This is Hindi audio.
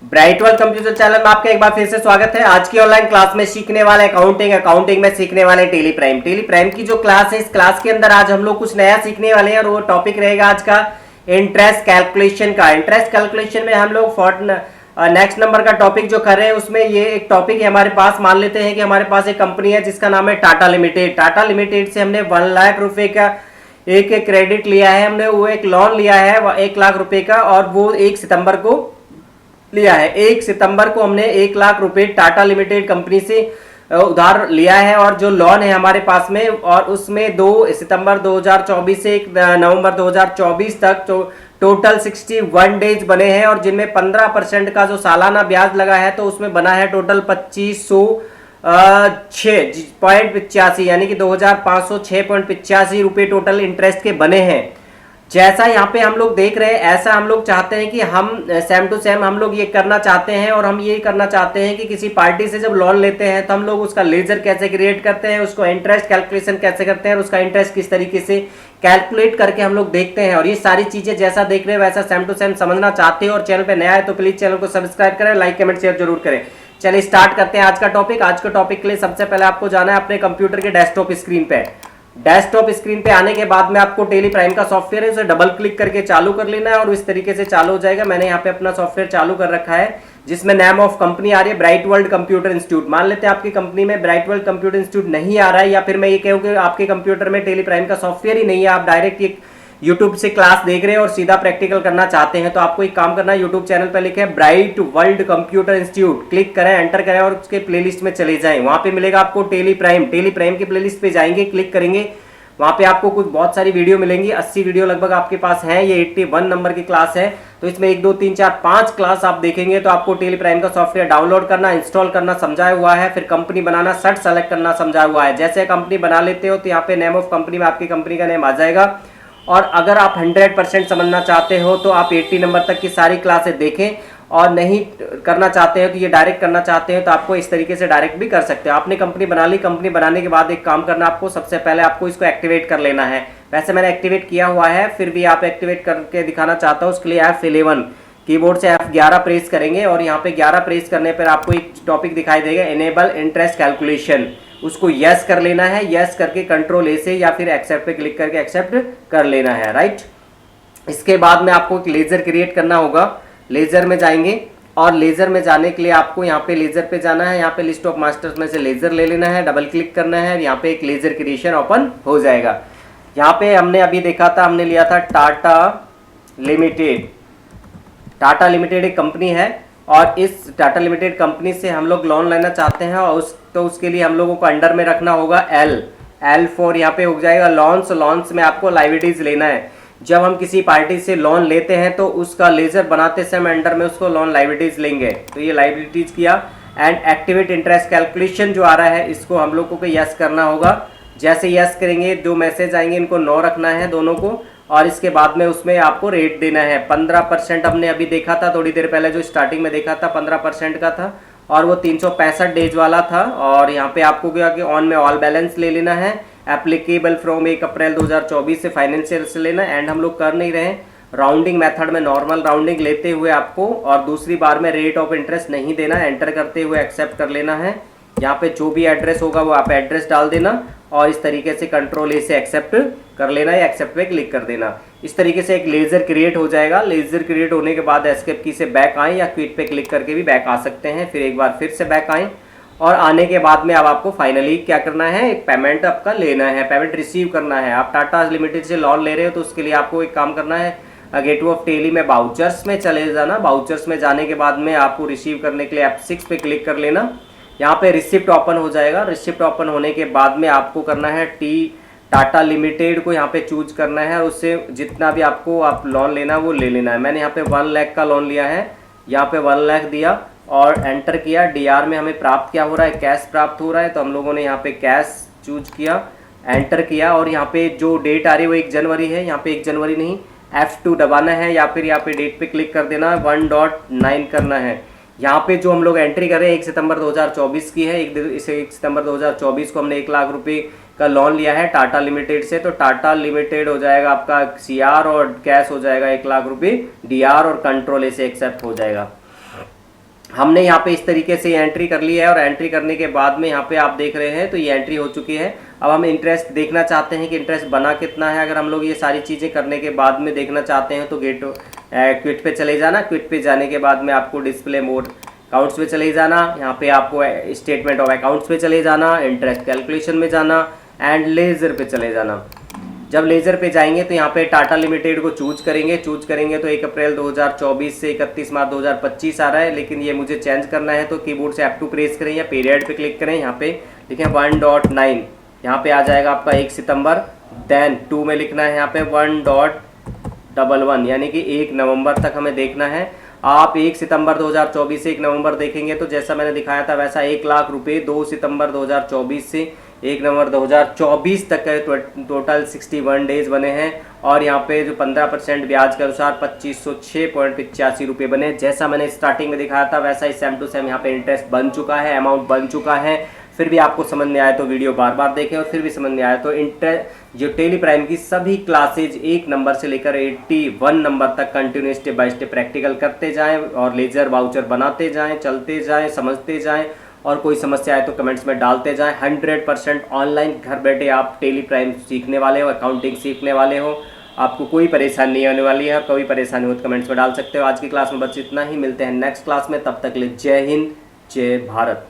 ब्राइट वर्ल्ड कंप्यूटर चैनल में आपका एक बार फिर से स्वागत है। आज की ऑनलाइन क्लास में सीखने वाले अकाउंटिंग में सीखने वाले टेली प्राइम की जो क्लास है, इस क्लास के अंदर आज हम लोग कुछ नया सीखने वाले हैं और वो टॉपिक रहेगा आज का इंटरेस्ट कैलकुलेशन का। इंटरेस्ट कैलकुलेशन में हम लोग नेक्स्ट नंबर का टॉपिक जो कर रहे हैं उसमें ये एक टॉपिक है हमारे पास। मान लेते हैं कि हमारे पास एक कंपनी है जिसका नाम है टाटा लिमिटेड। टाटा लिमिटेड से हमने 1 लाख रुपए का एक क्रेडिट लिया है, हमने वो एक लोन लिया है 1 लाख रुपए का, और वो 1 सितंबर को लिया है। 1 सितंबर को हमने 1 लाख रुपए टाटा लिमिटेड कंपनी से उधार लिया है और जो लोन है हमारे पास में, और उसमें 2 सितंबर 2024 से 1 नवंबर 2024 तक टोटल 61 डेज बने हैं और जिनमें 15% का जो सालाना ब्याज लगा है तो उसमें बना है टोटल 2506.85 यानी कि 2506.85 रुपए टोटल इंटरेस्ट के बने हैं। जैसा यहाँ पे हम लोग देख रहे हैं ऐसा हम लोग चाहते हैं कि हम सेम टू सेम हम लोग ये करना चाहते हैं, और हम ये करना चाहते हैं कि किसी पार्टी से जब लोन लेते हैं तो हम लोग उसका लेजर कैसे क्रिएट करते हैं, उसको इंटरेस्ट कैलकुलेशन कैसे करते हैं, और उसका इंटरेस्ट किस तरीके से कैलकुलेट करके हम लोग देखते हैं। और ये सारी चीजें जैसा देख रहे हैं वैसा सेम टू सेम समझना चाहते हो और चैनल पे नया है तो प्लीज चैनल को सब्सक्राइब करें, लाइक कमेंट शेयर जरूर करें। चलिए स्टार्ट करते हैं आज का टॉपिक। आज के टॉपिक के लिए सबसे पहले आपको जाना है अपने कंप्यूटर के डेस्कटॉप स्क्रीन पे। डेस्कटॉप स्क्रीन पे आने के बाद में आपको टेली प्राइम का सॉफ्टवेयर है उसे डबल क्लिक करके चालू कर लेना है और इस तरीके से चालू हो जाएगा। मैंने यहाँ पे अपना सॉफ्टवेयर चालू कर रखा है जिसमें नेम ऑफ कंपनी आ रही है ब्राइट वर्ल्ड कंप्यूटर इंस्टीट्यूट। मान लेते हैं आपकी कंपनी में ब्राइट वर्ल्ड कंप्यूटर इंस्टीट्यूट नहीं आ रहा है, या फिर मैं ये कहूँ कि आपके कंप्यूटर में टेली प्राइम का सॉफ्टवेयर ही नहीं है, आप डायरेक्ट एक यूट्यूब से क्लास देख रहे हैं और सीधा प्रैक्टिकल करना चाहते हैं, तो आपको एक काम करना है, यूट्यूब चैनल पर लिखे bright world computer institute, click करें, एंटर करें और उसके प्लेलिस्ट में चले जाएं। वहां पे मिलेगा आपको टेली प्राइम की प्लेलिस्ट पे जाएंगे, क्लिक करेंगे, वहां पे आपको कुछ बहुत सारी वीडियो मिलेंगी। 80 वीडियो लगभग आपके पास है। ये 81 नंबर की क्लास है, तो इसमें 1 2 3 4 5 क्लास आप देखेंगे तो आपको टेली प्राइम का सॉफ्टवेयर डाउनलोड करना, इंस्टॉल करना समझाया हुआ है। फिर कंपनी बनाना, सर्ट सेलेक्ट करना समझाया हुआ है। जैसे कंपनी बना लेते हो तो यहाँ पे नेम ऑफ कंपनी में आपकी कंपनी का नेम आ जाएगा। और अगर आप 100% समझना चाहते हो तो आप 80 नंबर तक की सारी क्लासें देखें, और नहीं करना चाहते हैं तो ये डायरेक्ट करना चाहते हैं तो आपको इस तरीके से डायरेक्ट भी कर सकते हो। आपने कंपनी बना ली, कंपनी बनाने के बाद एक काम करना, आपको सबसे पहले आपको इसको एक्टिवेट कर लेना है। वैसे मैंने एक्टिवेट किया हुआ है, फिर भी आप एक्टिवेट करके दिखाना चाहता हूँ, उसके लिए F11 कीबोर्ड से F11 प्रेस करेंगे और यहाँ पे 11 प्रेस करने पर आपको एक टॉपिक दिखाई देगा एनेबल इंटरेस्ट कैलकुलेशन, उसको यस कर लेना है। यस करके कंट्रोल ए से या फिर एक्सेप्ट पे क्लिक करके एक्सेप्ट कर लेना है, राइट। इसके बाद में आपको एक लेजर क्रिएट करना होगा। लेजर में जाएंगे और लेजर में जाने के लिए आपको यहाँ पे लेजर पे जाना है। यहाँ पे लिस्ट ऑफ मास्टर्स में से लेजर ले लेना है, डबल क्लिक करना है, यहाँ पे एक लेजर क्रिएशन ओपन हो जाएगा। यहाँ पे हमने अभी देखा था, हमने लिया था टाटा लिमिटेड। टाटा लिमिटेड एक कंपनी है और इस टाटा लिमिटेड कंपनी से हम लोग लोन लेना चाहते हैं, और उसके लिए हम लोगों को अंडर में रखना होगा L फॉर यहाँ पे हो जाएगा लॉन्स में आपको लाइबिलिटीज लेना है। जब हम किसी पार्टी से लोन लेते हैं तो उसका लेजर बनाते समय अंडर में उसको लोन लाइबिलिटीज लेंगे, तो ये लाइबिलिटीज किया। एंड एक्टिवेट इंटरेस्ट कैलकुलेशन जो आ रहा है इसको हम लोगों को यस करना होगा। जैसे यस करेंगे जो मैसेज आएंगे इनको नो रखना है दोनों को, और इसके बाद में उसमें आपको रेट देना है 15%। हमने अभी देखा था थोड़ी देर पहले, जो स्टार्टिंग में देखा था 15% का था और वो 365 डेज वाला था। और यहाँ पे आपको क्या कि ऑन में ऑल बैलेंस ले लेना है, एप्लीकेबल फ्रॉम 1 अप्रैल 2024 से फाइनेंशियल से लेना। एंड हम लोग कर नहीं रहे राउंडिंग मेथड में, नॉर्मल राउंडिंग लेते हुए आपको, और दूसरी बार में रेट ऑफ इंटरेस्ट नहीं देना, एंटर करते हुए एक्सेप्ट कर लेना है। यहाँ पे जो भी एड्रेस होगा वो आप एड्रेस डाल देना और इस तरीके से कंट्रोल ए से एक्सेप्ट कर लेना या एक्सेप्ट पे क्लिक कर देना। इस तरीके से एक लेजर क्रिएट हो जाएगा। लेजर क्रिएट होने के बाद एस्केप की से बैक आए या क्विट पे क्लिक करके भी बैक आ सकते हैं। फिर एक बार फिर से बैक आए और आने के बाद में अब आपको फाइनली क्या करना है, एक पेमेंट आपका लेना है, पेमेंट रिसीव करना है। आप टाटा लिमिटेड से लोन ले रहे हो तो उसके लिए आपको एक काम करना है, गेटवे ऑफ टेली में बाउचर्स में चले जाना। बाउचर्स में जाने के बाद में आपको रिसीव करने के लिए F6 पे क्लिक कर लेना। यहाँ पे रिसिप्ट ओपन हो जाएगा। रिसिप्ट ओपन होने के बाद में आपको करना है टाटा लिमिटेड को यहाँ पे चूज करना है, और उससे जितना भी आपको आप लोन लेना वो ले लेना है। मैंने यहाँ पे 1 लाख का लोन लिया है, यहाँ पे 1 लाख दिया और एंटर किया। DR में हमें प्राप्त क्या हो रहा है, कैश प्राप्त हो रहा है, तो हम लोगों ने यहाँ पे कैश चूज किया, एंटर किया। और यहाँ पे जो डेट आ रही है वो 1 जनवरी है, यहाँ पे 1 जनवरी नहीं F2 दबाना है, या फिर यहाँ पे डेट पे क्लिक कर देना, 1.9 करना है। यहाँ पे जो हम लोग एंट्री कर रहे हैं 1 सितंबर 2024 की है। 1 सितंबर 2024 को हमने 1 लाख रुपए का लोन लिया है टाटा लिमिटेड से, तो टाटा लिमिटेड हो जाएगा आपका CR और कैश हो जाएगा 1 लाख रुपए DR, और कंट्रोल ए से एक्सेप्ट हो जाएगा। हमने यहाँ पे इस तरीके से एंट्री कर ली है और एंट्री करने के बाद में यहाँ पे आप देख रहे हैं तो ये एंट्री हो चुकी है। अब हम इंटरेस्ट देखना चाहते हैं कि इंटरेस्ट बना कितना है। अगर हम लोग ये सारी चीज़ें करने के बाद में देखना चाहते हैं तो गेट क्विट पे चले जाना। क्विट पे जाने के बाद में आपको डिस्प्ले मोड अकाउंट्स पे चले जाना। यहाँ पे आपको स्टेटमेंट ऑफ अकाउंट्स पे चले जाना, इंटरेस्ट कैलकुलेशन में जाना एंड लेजर पे चले जाना। जब लेजर पे जाएंगे तो यहाँ पे टाटा लिमिटेड को चूज करेंगे तो 1 अप्रैल 2024 से 31 मार्च 2025 आ रहा है, लेकिन ये मुझे चेंज करना है तो कीबोर्ड से F2 प्रेस करें या पीरियड पे क्लिक करें। यहाँ पे लिखें 1.9, यहाँ पे आ जाएगा आपका 1 सितंबर। देन 2 में लिखना है यहाँ पे 1.11 यानी कि 1 नवंबर तक हमें देखना है। आप 1 सितंबर 2024 से 1 नवंबर देखेंगे तो जैसा मैंने दिखाया था वैसा 1 लाख रुपए 2 सितंबर 2024 से 1 नवंबर 2024 तक के टोटल 61 डेज बने हैं। और यहाँ पे जो 15% ब्याज के अनुसार 2506.85 रुपये बने। जैसा मैंने स्टार्टिंग में दिखाया था वैसा ही सेम टू सेम यहाँ पे इंटरेस्ट बन चुका है, अमाउंट बन चुका है। फिर भी आपको समझ में आया तो वीडियो बार बार देखें, और फिर भी समझ में आया तो जो टेली प्राइम की सभी क्लासेज 1 नंबर से लेकर 81 नंबर तक continue step by step practical करते जाएं और लेजर वाउचर बनाते जाएं, चलते जाएं, समझते जाएं, और कोई समस्या आए तो कमेंट्स में डालते जाएं। 100% ऑनलाइन घर बैठे आप टेली प्राइम सीखने वाले हो, अकाउंटिंग सीखने वाले हो, आपको कोई परेशानी नहीं होने वाली है। कोई परेशानी हो तो कमेंट्स में डाल सकते हो। आज की क्लास में बस इतना ही, मिलते हैं नेक्स्ट क्लास में, तब तक के लिए जय हिंद जय भारत।